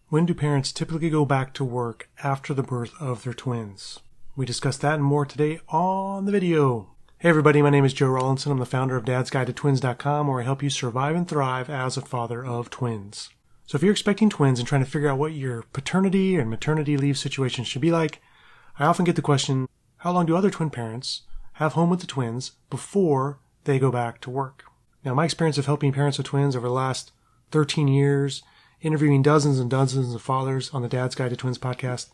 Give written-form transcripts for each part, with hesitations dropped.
When do parents typically go back to work after the birth of their twins? We discuss that and more today on the video. Hey everybody, my name is Joe Rawlinson. I'm the founder of dadsguidetotwins.com, where I help you survive and thrive as a father of twins. So if you're expecting twins and trying to figure out what your paternity and maternity leave situation should be like, I often get the question, how long do other twin parents have home with the twins before they go back to work? Now, my experience of helping parents of twins over the last 13 years, interviewing dozens and dozens of fathers on the Dad's Guide to Twins podcast,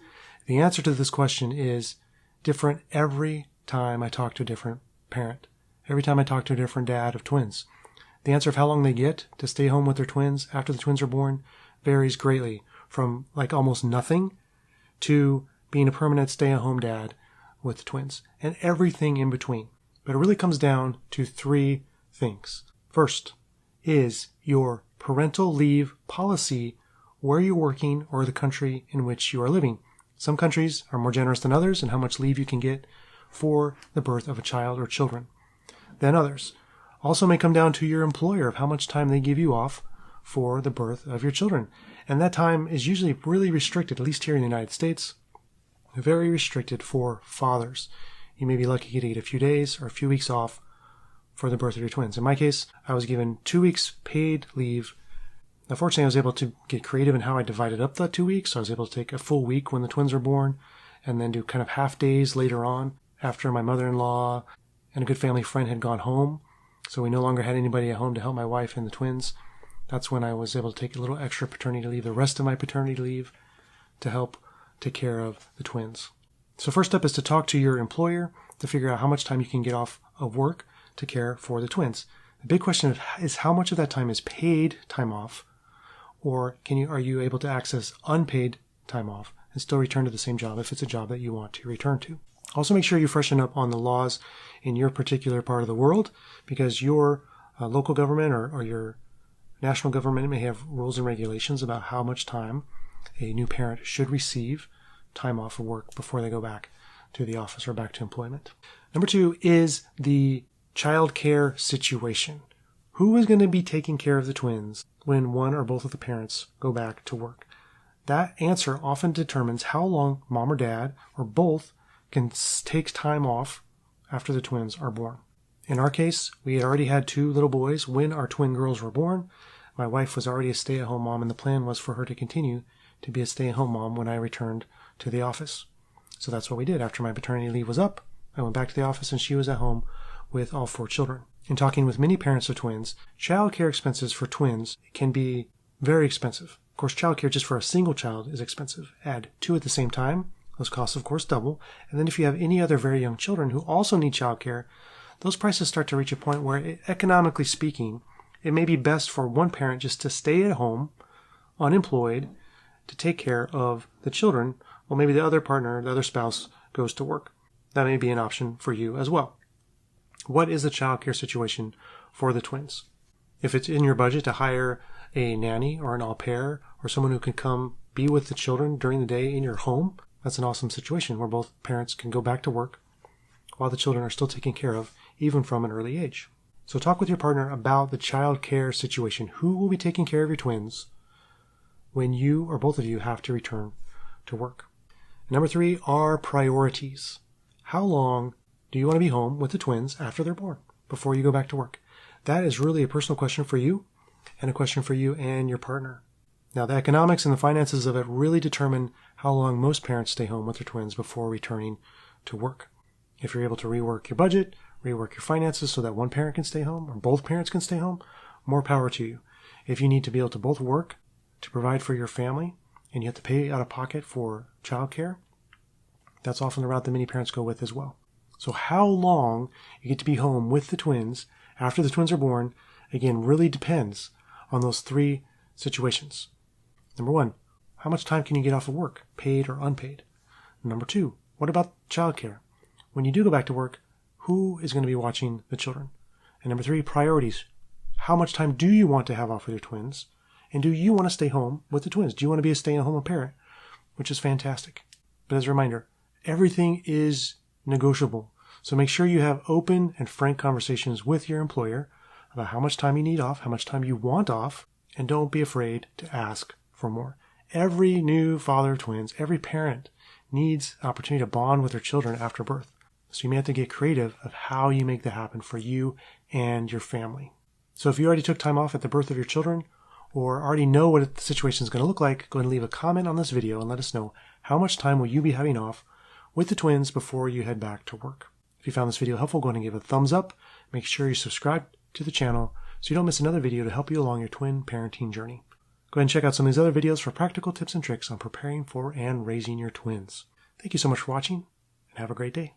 the answer to this question is different every time I talk to a different parent, every time I talk to a different dad of twins. The answer of how long they get to stay home with their twins after the twins are born varies greatly, from like almost nothing to being a permanent stay-at-home dad with the twins, and everything in between. But it really comes down to three things. First, is your parental leave policy where you're working or the country in which you are living? Some countries are more generous than others in how much leave you can get for the birth of a child or children than others. Also may come down to your employer of how much time they give you off for the birth of your children. And that time is usually really restricted, at least here in the United States, very restricted for fathers. You may be lucky to get a few days or a few weeks off for the birth of your twins. In my case, I was given 2 weeks paid leave. Unfortunately, I was able to get creative in how I divided up that 2 weeks. So I was able to take a full week when the twins were born and then do kind of half days later on after my mother-in-law and a good family friend had gone home. So we no longer had anybody at home to help my wife and the twins. That's when I was able to take a little extra paternity leave, the rest of my paternity leave, to help take care of the twins. So first step is to talk to your employer to figure out how much time you can get off of work to care for the twins. The big question is how much of that time is paid time off, or are you able to access unpaid time off and still return to the same job if it's a job that you want to return to. Also make sure you freshen up on the laws in your particular part of the world, because your local government or your national government may have rules and regulations about how much time a new parent should receive time off of work before they go back to the office or back to employment. Number 2 is the child care situation. Who is going to be taking care of the twins when one or both of the parents go back to work? That answer often determines how long mom or dad or both can take time off after the twins are born. In our case, we had already had 2 little boys when our twin girls were born. My wife was already a stay-at-home mom, and the plan was for her to continue to be a stay-at-home mom when I returned to the office. So that's what we did. After my paternity leave was up, I went back to the office and she was at home with all 4 children. In talking with many parents of twins, child care expenses for twins can be very expensive. Of course, child care just for a single child is expensive. Add 2 at the same time, those costs of course double. And then if you have any other very young children who also need child care, those prices start to reach a point where, economically speaking, it may be best for one parent just to stay at home, unemployed, to take care of the children, while maybe the other partner, the other spouse, goes to work. That may be an option for you as well. What is the child care situation for the twins? If it's in your budget to hire a nanny or an au pair or someone who can come be with the children during the day in your home, that's an awesome situation where both parents can go back to work while the children are still taken care of, even from an early age. So talk with your partner about the child care situation. Who will be taking care of your twins when you or both of you have to return to work? Number 3 are priorities. How long do you want to be home with the twins after they're born before you go back to work? That is really a personal question for you and a question for you and your partner. Now, the economics and the finances of it really determine how long most parents stay home with their twins before returning to work. If you're able to rework your budget, rework your finances so that one parent can stay home or both parents can stay home, more power to you. If you need to be able to both work to provide for your family and you have to pay out of pocket for childcare, that's often the route that many parents go with as well. So how long you get to be home with the twins after the twins are born, again, really depends on those 3 situations. Number 1, how much time can you get off of work, paid or unpaid? Number 2, what about childcare? When you do go back to work, who is going to be watching the children? And number 3, priorities. How much time do you want to have off with your twins? And do you want to stay home with the twins? Do you want to be a stay-at-home parent? Which is fantastic. But as a reminder, everything is negotiable. So make sure you have open and frank conversations with your employer about how much time you need off, how much time you want off, and don't be afraid to ask for more. Every new father of twins, every parent needs an opportunity to bond with their children after birth. So you may have to get creative of how you make that happen for you and your family. So if you already took time off at the birth of your children or already know what the situation is going to look like, go ahead and leave a comment on this video and let us know how much time will you be having off with the twins before you head back to work. If you found this video helpful, go ahead and give it a thumbs up. Make sure you subscribe to the channel so you don't miss another video to help you along your twin parenting journey. Go ahead and check out some of these other videos for practical tips and tricks on preparing for and raising your twins. Thank you so much for watching, and have a great day.